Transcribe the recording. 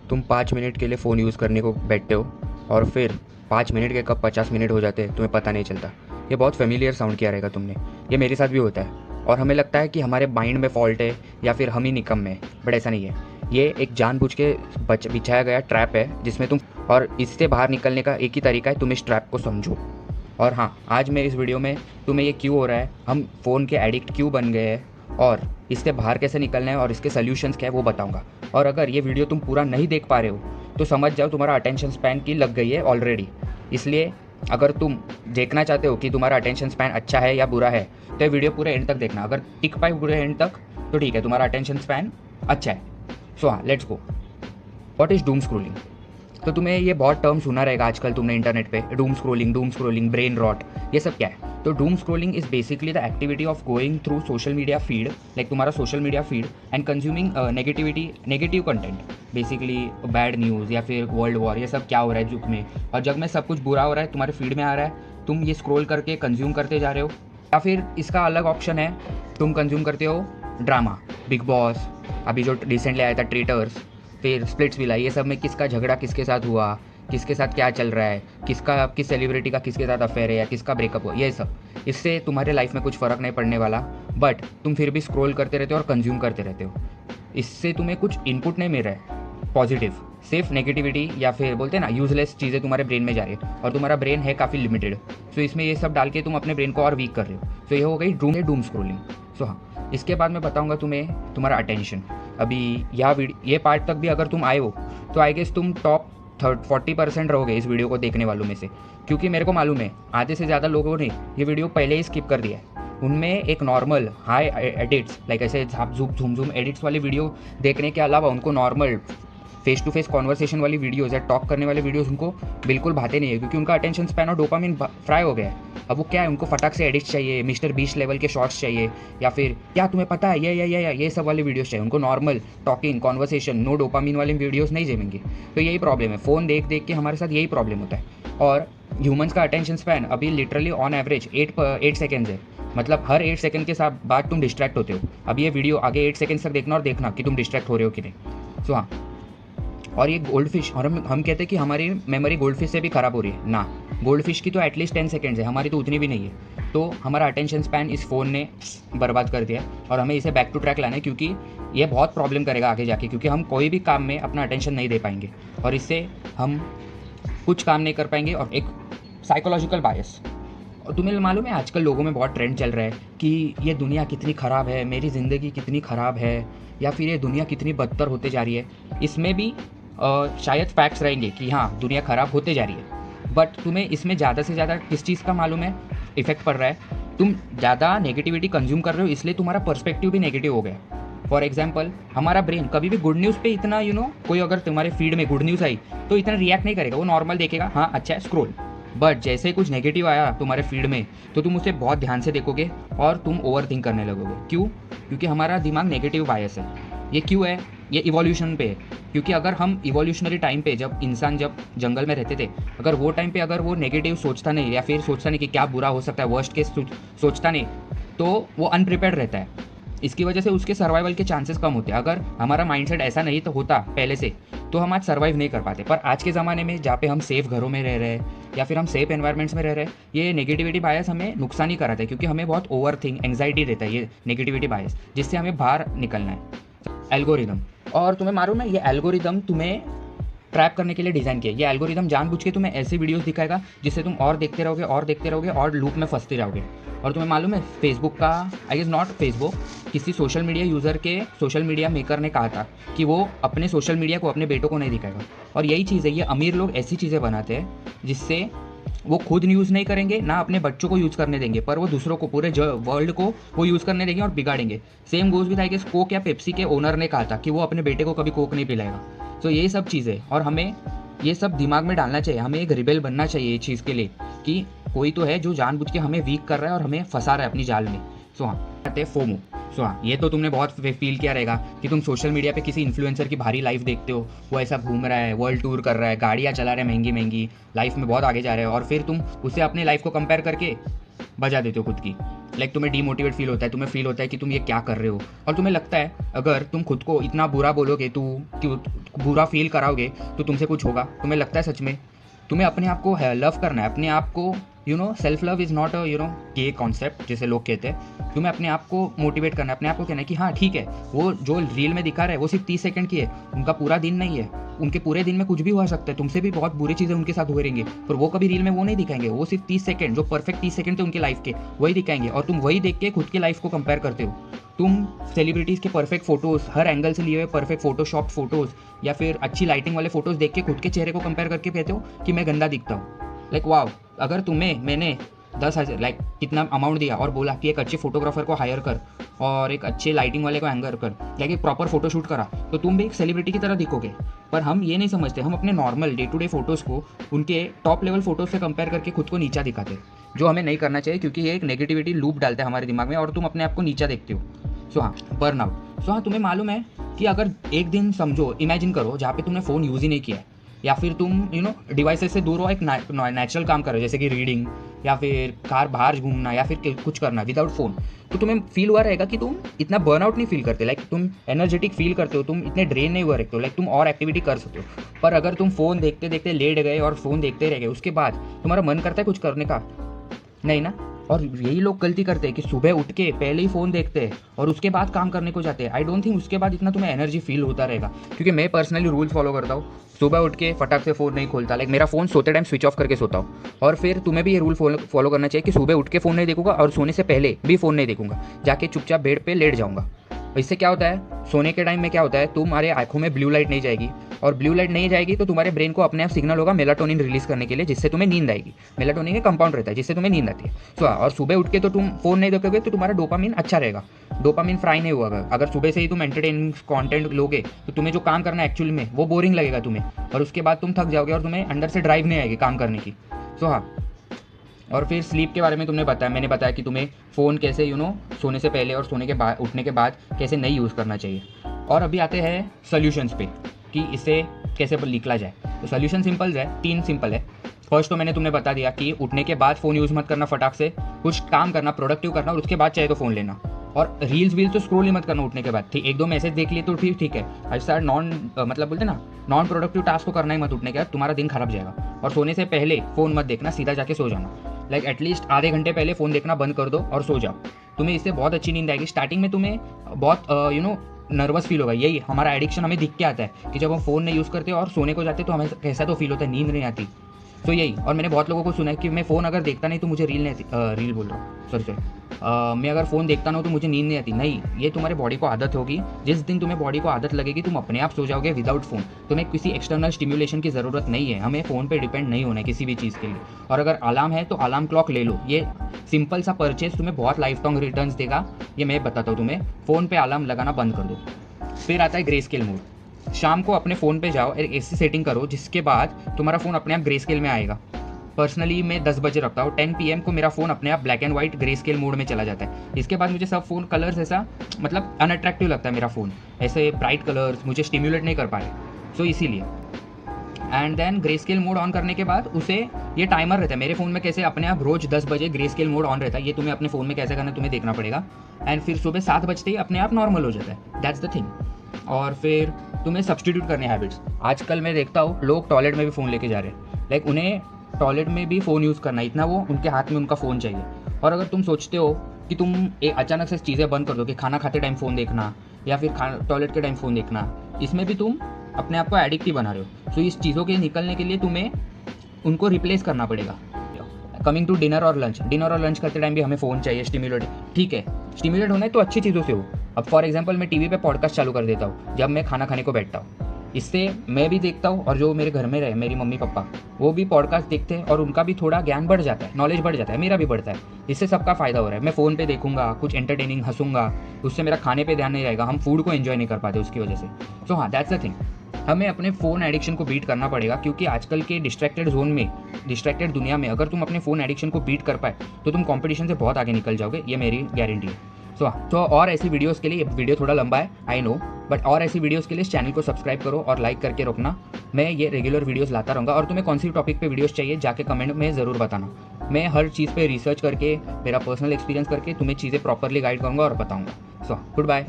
तुम 5 मिनट के लिए फ़ोन यूज़ करने को बैठते हो और फिर 5 मिनट के कब 50 मिनट हो जाते हैं तुम्हें पता नहीं चलता। ये बहुत फ़ैमिलियर साउंड किया रहेगा तुमने। ये मेरे साथ भी होता है और हमें लगता है कि हमारे माइंड में फ़ॉल्ट है या फिर हम ही निकम्मे हैं, बट ऐसा नहीं है। ये एक जानबूझ के बिछाया गया ट्रैप है जिसमें तुम, और इससे बाहर निकलने का एक ही तरीका है, तुम इस ट्रैप को समझो। और हाँ, आज मैं इस वीडियो में तुम्हें ये क्यों हो रहा है, हम फ़ोन के एडिक्ट क्यों बन गए हैं और इससे बाहर कैसे निकलना है और इसके सॉल्यूशंस क्या है वो बताऊंगा। और अगर ये वीडियो तुम पूरा नहीं देख पा रहे हो तो समझ जाओ तुम्हारा अटेंशन स्पैन की लग गई है ऑलरेडी। इसलिए अगर तुम देखना चाहते हो कि तुम्हारा अटेंशन स्पैन अच्छा है या बुरा है तो ये वीडियो पूरे एंड तक देखना। अगर टिक पाए पूरे एंड तक तो ठीक है, तुम्हारा अटेंशन स्पैन अच्छा है। सो हाँ, let's go. What is Doom scrolling? तो तुम्हें ये बहुत टर्म सुना रहेगा आजकल तुमने इंटरनेट पे, डूम स्क्रोलिंग, ब्रेन रॉट, ये सब क्या है? तो doom scrolling is basically the activity of going through social media feed, like तुम्हारा social media feed, and consuming negative content, basically bad news या फिर वर्ल्ड वॉर, ये सब क्या हो रहा है जुग में, और जग में सब कुछ बुरा हो रहा है, तुम्हारे फीड में आ रहा है, तुम ये स्क्रोल करके कंज्यूम करते जा रहे हो। या फिर इसका अलग ऑप्शन है, तुम कंज्यूम करते हो ड्रामा, बिग बॉस, अभी जो रिसेंटली आया था ट्रेटर्स, फिर स्प्लिट्सविला, ये सब में किसका झगड़ा किसके साथ हुआ, किसके साथ क्या चल रहा है, किस सेलिब्रिटी का किसके साथ अफेयर है या किसका ब्रेकअप हुआ, ये सब। इससे तुम्हारे लाइफ में कुछ फ़र्क नहीं पड़ने वाला, बट तुम फिर भी स्क्रॉल करते रहते हो और कंज्यूम करते रहते हो। इससे तुम्हें कुछ इनपुट नहीं मिल रहा है पॉजिटिव, सिर्फ नेगेटिविटी या फिर बोलते हैं ना यूजलेस चीज़ें तुम्हारे ब्रेन में जा रही है, और तुम्हारा ब्रेन है काफ़ी लिमिटेड। सो इसमें ये सब डाल के तुम अपने ब्रेन को और वीक कर रहे हो। सो ये हो गई डूम स्क्रोलिंग। सो हाँ, इसके बाद मैं बताऊंगा तुम्हें तुम्हारा अटेंशन। अभी ये पार्ट तक भी अगर तुम आए हो तो आई गेस तुम टॉप 40% रहोगे इस वीडियो को देखने वालों में से, क्योंकि मेरे को मालूम है आधे से ज़्यादा लोगों ने ये वीडियो पहले ही स्किप कर दिया है। उनमें एक नॉर्मल हाई एडिट्स, लाइक ऐसे झाप झूम एडिट्स वाली वीडियो देखने के अलावा उनको normal face to face conversation वाली वीडियोज़ या टॉक करने वाले वीडियोज़ उनको बिल्कुल भाते नहीं है, क्योंकि उनका अटेंशन स्पैन और डोपामिन फ्राई हो गया है। अब वो क्या है, उनको फटाक से एडिट्स चाहिए, मिस्टर बीस्ट लेवल के शॉर्ट्स चाहिए, या फिर क्या तुम्हें पता है ये सब वाली वीडियोज़ चाहिए उनको। Normal talking conversation no dopamine वाली वीडियोज़ नहीं जमेंगे। तो यही प्रॉब्लम है, फ़ोन देख देख के हमारे साथ यही प्रॉब्लम होता है। और ह्यूमन्स का अटेंशन स्पैन अभी लिटरली ऑन एवरेज 8 सेकेंड्स है, मतलब हर 8 सेकेंड के साथ बाद तुम डिस्ट्रैक्ट होते हो। अब ये वीडियो आगे 8 सेकेंड्स तक देखना और देखना कि तुम डिस्ट्रैक्ट हो रहे हो कि नहीं। सो हाँ, और ये गोल्ड फिश, और हम कहते हैं कि हमारी मेमोरी गोल्ड फिश से भी ख़राब हो रही है ना। गोल्ड फिश की तो एटलीस्ट 10 सेकेंड्स है, हमारी तो उतनी भी नहीं है। तो हमारा अटेंशन स्पैन इस फ़ोन ने बर्बाद कर दिया है और हमें इसे बैक टू ट्रैक लाना है, क्योंकि ये बहुत प्रॉब्लम करेगा आगे जाके, क्योंकि हम कोई भी काम में अपना अटेंशन नहीं दे पाएंगे और इससे हम कुछ काम नहीं कर पाएंगे। और एक साइकोलॉजिकल बायस, और तुम्हें मालूम है आजकल लोगों में बहुत ट्रेंड चल रहा है कि ये दुनिया कितनी ख़राब है, मेरी ज़िंदगी कितनी ख़राब है, या फिर ये दुनिया कितनी बदतर होते जा रही है। इसमें भी शायद फैक्ट्स रहेंगे कि हाँ दुनिया ख़राब होते जा रही है, बट तुम्हें इसमें ज़्यादा से ज़्यादा किस चीज़ का मालूम है इफेक्ट पड़ रहा है? तुम ज़्यादा नेगेटिविटी कंज्यूम कर रहे हो, इसलिए तुम्हारा पर्सपेक्टिव भी नेगेटिव हो गया। फॉर एग्जाम्पल, हमारा ब्रेन कभी भी गुड न्यूज़ पे इतना कोई अगर तुम्हारे फीड में गुड न्यूज़ आई तो इतना रिएक्ट नहीं करेगा, वो नॉर्मल देखेगा, हाँ अच्छा है स्क्रोल। बट जैसे कुछ नेगेटिव आया तुम्हारे फीड में तो तुम उसे बहुत ध्यान से देखोगे और तुम ओवर थिंक करने लगोगे। क्यों? क्योंकि हमारा दिमाग नेगेटिव बायस है। ये क्यों है? ये इवोल्यूशन पे है, क्योंकि अगर हम इवोल्यूशनरी टाइम पे जब इंसान जब जंगल में रहते थे, अगर वो टाइम पे अगर वो नेगेटिव सोचता नहीं या फिर सोचता नहीं कि क्या बुरा हो सकता है, वर्स्ट केस सोचता नहीं, तो वो अनप्रिपेयर्ड रहता है। इसकी वजह से उसके सर्वाइवल के चांसेस कम होते हैं। अगर हमारा माइंडसेट ऐसा नहीं तो होता पहले से तो हम आज सर्वाइव नहीं कर पाते। पर आज के ज़माने में जहाँ पे हम सेफ घरों में रह रहे हैं या फिर हम सेफ एनवायरनमेंट्स में रह रहे हैं, ये नेगेटिविटी बायस हमें नुकसान ही कराता है, क्योंकि हमें बहुत ओवर थिंक एंग्जाइटी रहता है ये नेगेटिविटी बायस, जिससे हमें बाहर निकलना है। एल्गोरिदम, और तुम्हें मालूम है ये एल्गोरिदम तुम्हें ट्रैप करने के लिए डिज़ाइन किया है। ये एल्गोरिदम जानबूझ के तुम्हें ऐसी वीडियोस दिखाएगा जिससे तुम और देखते रहोगे और लूप में फंसते रहोगे। और तुम्हें मालूम है फेसबुक का, आई गेस नॉट फेसबुक, किसी सोशल मीडिया यूज़र के सोशल मीडिया मेकर ने कहा था कि वो अपने सोशल मीडिया को अपने बेटों को नहीं दिखाएगा। और यही चीज़ है, ये अमीर लोग ऐसी चीज़ें बनाते हैं जिससे वो खुद यूज़ नहीं करेंगे ना अपने बच्चों को यूज़ करने देंगे, पर वो दूसरों को, पूरे वर्ल्ड को वो यूज़ करने देंगे और बिगाड़ेंगे। Same goes with I guess Coke या पेप्सी के ओनर ने कहा था कि वो अपने बेटे को कभी कोक नहीं पिलाएगा। तो ये सब चीज़ें, और हमें ये सब दिमाग में डालना चाहिए, हमें एक रिबेल बनना चाहिए इस चीज़ के लिए कि कोई तो है जो जानबूझ के हमें वीक कर रहा है और हमें फंसा रहा है अपनी जाल में। सो हाँ, कहते हैं फोमो। सो हाँ, ये तो तुमने बहुत फील किया रहेगा कि तुम सोशल मीडिया पे किसी इन्फ्लुएंसर की भारी लाइफ देखते हो, वो ऐसा घूम रहा है, वर्ल्ड टूर कर रहा है, गाड़ियाँ चला रहा है महंगी महंगी, लाइफ में बहुत आगे जा रहा है, और फिर तुम उससे अपने लाइफ को कंपेयर करके बजा देते हो खुद की। लाइक तुम्हें डीमोटिवेट फील होता है, तुम्हें फील होता है कि तुम ये क्या कर रहे हो, और तुम्हें लगता है अगर तुम खुद को इतना बुरा बोलोगे, बुरा फील कराओगे तो तुमसे कुछ होगा। तुम्हें लगता है सच में तुम्हें अपने आप को लव करना है, अपने आप को सेल्फ लव इज़ नॉट ये कॉन्सेप्ट जैसे लोग कहते हैं। तुम्हें अपने आप को मोटिवेट करना है, अपने आप को कहना है कि हाँ ठीक है, वो जो रील में दिखा रहा है वो सिर्फ 30 सेकंड की है, उनका पूरा दिन नहीं है, उनके पूरे दिन में कुछ भी हो सकता है, तुमसे भी बहुत बुरी चीज़ें उनके साथ हो रहेंगी, पर वो कभी रील में वो नहीं दिखाएंगे, वो सिर्फ 30 सेकंड जो परफेक्ट 30 सेकंड थे उनकी लाइफ के वही दिखाएंगे, और तुम वही देख के खुद की लाइफ को कंपेयर करते हो। तुम सेलिब्रिटीज़ के परफेक्ट फोटोज़, हर एंगल से लिए हुए परफेक्ट फोटोशॉप फोटोज़ या फिर अच्छी लाइटिंग वाले फोटोज़ देख के खुद के चेहरे को कंपेयर करके कहते हो कि मैं गंदा दिखता हूँ। लाइक वाव, अगर तुम्हें मैंने 10,000 लाइक कितना अमाउंट दिया और बोला कि एक अच्छे फोटोग्राफर को हायर कर और एक अच्छे लाइटिंग वाले को एंगर कर, लाइक एक प्रॉपर फोटो शूट करा, तो तुम भी एक सेलिब्रिटी की तरह दिखोगे। पर हम ये नहीं समझते, हम अपने normal day to day photos को उनके टॉप लेवल फोटोज़ से कंपेयर करके खुद को नीचा दिखाते हैं, जो हमें नहीं करना चाहिए, क्योंकि ये एक नेगेटिविटी लूप डालता है हमारे दिमाग में और तुम अपने आप को नीचा देखते हो। सो हाँ, बर्नआउट। सो हाँ, तुम्हें मालूम है कि अगर एक दिन समझो, इमेजिन करो जहाँ पे तुमने फ़ोन यूज़ ही नहीं किया है, या फिर तुम डिवाइसेस से दूर हो, एक नेचुरल काम करो जैसे कि रीडिंग या फिर कार बाहर घूमना या फिर कुछ करना विदाउट फ़ोन, तो तुम्हें फील हुआ रहेगा कि तुम इतना बर्नआउट नहीं फील करते, लाइक तुम एनर्जेटिक फील करते हो, तुम इतने ड्रेन नहीं हुआ रखते हो, लाइक तुम और एक्टिविटी कर सकते हो। पर अगर तुम फ़ोन देखते देखते लेट गए और फ़ोन देखते रह गए, उसके बाद तुम्हारा मन करता है कुछ करने का? नहीं ना। और यही लोग गलती करते हैं कि सुबह उठ के पहले ही फ़ोन देखते हैं और उसके बाद काम करने को जाते हैं। आई डोंट थिंक उसके बाद इतना तुम्हें एनर्जी फील होता रहेगा, क्योंकि मैं पर्सनली रूल्स फॉलो करता हूँ, सुबह उठ के फटाक से फ़ोन नहीं खोलता, लाइक मेरा फ़ोन सोते टाइम स्विच ऑफ करके सोता हूँ। और फिर तुम्हें भी ये रूल फॉलो करना चाहिए कि सुबह उठ के फ़ोन नहीं देखूंगा और सोने से पहले भी फ़ोन नहीं देखूंगा, जाके चुपचाप बेड पर लेट जाऊँगा। इससे क्या होता है, सोने के टाइम में क्या होता है, तुम्हारे आंखों में ब्लू लाइट नहीं जाएगी, और ब्लू लाइट नहीं जाएगी तो तुम्हारे ब्रेन को अपने आप सिग्नल होगा मेलाटोनिन रिलीज करने के लिए, जिससे तुम्हें नींद आएगी। मेलाटोनिन का कंपाउंड रहता है जिससे तुम्हें नींद आती है। सो और सुबह उठ के तो तुम फोन नहीं देखोगे तो तुम्हारा डोपामिन अच्छा रहेगा, डोपामिन फ्राई नहीं हुआ। अगर सुबह से ही तुम एंटरटेनिंग कंटेंट लोगे तो तुम्हें जो काम करना है एक्चुअल में वो बोरिंग लगेगा तुम्हें, और उसके बाद तुम थक जाओगे और तुम्हें अंदर से ड्राइव नहीं आएगी काम करने की। सो हाँ, और फिर स्लीप के बारे में मैंने बताया कि तुम्हें फ़ोन कैसे सोने से पहले और सोने के बाद उठने के बाद कैसे नहीं यूज़ करना चाहिए। और अभी आते हैं सॉल्यूशंस पे कि इसे कैसे निकला जाए। तो सॉल्यूशन सिंपल है, 3 सिंपल है। फर्स्ट तो मैंने तुम्हें बता दिया कि उठने के बाद फ़ोन यूज़ मत करना, फटाक से कुछ काम करना, प्रोडक्टिव करना, और उसके बाद चाहे तो फ़ोन लेना। और रील्स तो स्क्रॉल ही मत करना उठने के बाद, ठीक, 1-2 मैसेज देख लिए तो ठीक है। ऐसा मतलब बोलते ना, नॉन प्रोडक्टिव टास्क को करना ही मत उठने के बाद, तुम्हारा दिन खराब जाएगा। और सोने से पहले फ़ोन मत देखना, सीधा जाके सो जाना, लाइक एटलीस्ट आधे घंटे पहले फ़ोन देखना बंद कर दो और सो जाओ। तुम्हें इससे बहुत अच्छी नींद आएगी। स्टार्टिंग में तुम्हें बहुत नर्वस फील होगा, यही हमारा एडिक्शन हमें दिख के आता है कि जब हम फ़ोन नहीं यूज़ करते और सोने को जाते तो हमें कैसा तो फील होता है, नींद नहीं आती। तो यही, और मैंने बहुत लोगों को सुना है कि मैं फ़ोन अगर देखता नहीं तो मुझे रील बोल रहा हूँ, सॉरी मैं अगर फ़ोन देखता ना हो तो मुझे नींद नहीं आती। नहीं, ये तुम्हारे बॉडी को आदत होगी। जिस दिन तुम्हें बॉडी को आदत लगेगी तुम अपने आप सो जाओगे विदाउट फ़ोन। तुम्हें किसी एक्सटर्नल स्टिम्युलेशन की ज़रूरत नहीं है, हमें फ़ोन पे डिपेंड नहीं होना है किसी भी चीज़ के लिए। और अगर अलार्म है तो अलार्म क्लॉक ले लो, ये सिंपल सा परचेज तुम्हें बहुत लाइफ लॉन्ग रिटर्न्स देगा, ये मैं बताता हूँ तुम्हें। फ़ोन पे अलार्म लगाना बंद कर दो। फिर आता है ग्रे स्केल मोड। शाम को अपने फ़ोन पे जाओ, एक ऐसी सेटिंग करो जिसके बाद तुम्हारा फ़ोन अपने आप ग्रे स्केल में आएगा। पर्सनली मैं 10 बजे रखता हूँ, 10 PM को मेरा फ़ोन अपने आप black and white grey scale mode में चला जाता है। इसके बाद मुझे सब फ़ोन कलर्स ऐसा मतलब अनअट्रैक्टिव लगता है, मेरा फ़ोन ऐसे ब्राइट कलर्स मुझे स्टिम्युलेट नहीं कर पा रहे, सो इसीलिए। And then grey scale mode on करने के बाद उसे ये टाइमर रहता है मेरे फ़ोन में, कैसे अपने आप रोज़ 10 बजे ग्रे स्केल मोड ऑन रहता है। ये तुम्हें अपने फ़ोन में कैसे करना है तुम्हें देखना पड़ेगा। एंड फिर सुबह 7 बजते ही अपने आप नॉर्मल हो जाता है, दैट्स द थिंग। और फिर तुम्हें सब्सटीट्यूट करने हैबिट्स। आजकल मैं देखता हूँ लोग टॉयलेट में भी फ़ोन लेके जा रहे हैं, लाइक उन्हें टॉयलेट में भी फ़ोन यूज़ करना, इतना वो उनके हाथ में उनका फ़ोन चाहिए। और अगर तुम सोचते हो कि तुम अचानक से चीज़ें बंद कर दो कि खाना खाते टाइम फ़ोन देखना या फिर टॉयलेट के टाइम फ़ोन देखना, इसमें भी तुम अपने आप को एडिक्ट ही बना रहे हो। सो इस चीज़ों के निकलने के लिए तुम्हें उनको रिप्लेस करना पड़ेगा। कमिंग टू डिनर और लंच करते टाइम भी हमें फ़ोन चाहिए, स्टिम्युलेट, ठीक है, स्टिम्युलेट होना है तो अच्छी चीज़ों से हो। अब फॉर एग्जांपल मैं टीवी पे पॉडकास्ट चालू कर देता हूँ जब मैं खाना खाने को बैठता हूँ, इससे मैं भी देखता हूँ और जो मेरे घर में रहे मेरी मम्मी पापा वो भी पॉडकास्ट देखते हैं और उनका भी थोड़ा ज्ञान बढ़ जाता है, नॉलेज बढ़ जाता है, मेरा भी बढ़ता है, इससे सबका फ़ायदा हो रहा है। मैं फ़ोन पे देखूंगा कुछ एंटरटेनिंग, हंसूंगा, उससे मेरा खाने पे ध्यान नहीं रहेगा, हम फूड को एंजॉय नहीं कर पाते उसकी वजह से। सो हाँ, दैट्स द थिंग, हमें अपने फ़ोन एडिक्शन को बीट करना पड़ेगा, क्योंकि आजकल के डिस्ट्रैक्टेड जोन में, डिस्ट्रैक्टेड दुनिया में अगर तुम अपने फ़ोन एडिक्शन को बीट कर पाए तो तुम कंपटीशन से बहुत आगे निकल जाओगे, ये मेरी गारंटी है। तो और ऐसी वीडियोस के लिए, वीडियो थोड़ा लंबा है आई नो, बट और ऐसी वीडियोस के लिए इस चैनल को सब्सक्राइब करो और लाइक करके रखना। मैं ये रेगुलर वीडियोस लाता रहूँगा, और तुम्हें कौन सी टॉपिक पे वीडियोस चाहिए जाके कमेंट में ज़रूर बताना। मैं हर चीज़ पे रिसर्च करके, मेरा पर्सनल एक्सपीरियंस करके तुम्हें चीज़ें प्रॉपरली गाइड करूँगा और बताऊँगा। So good bye.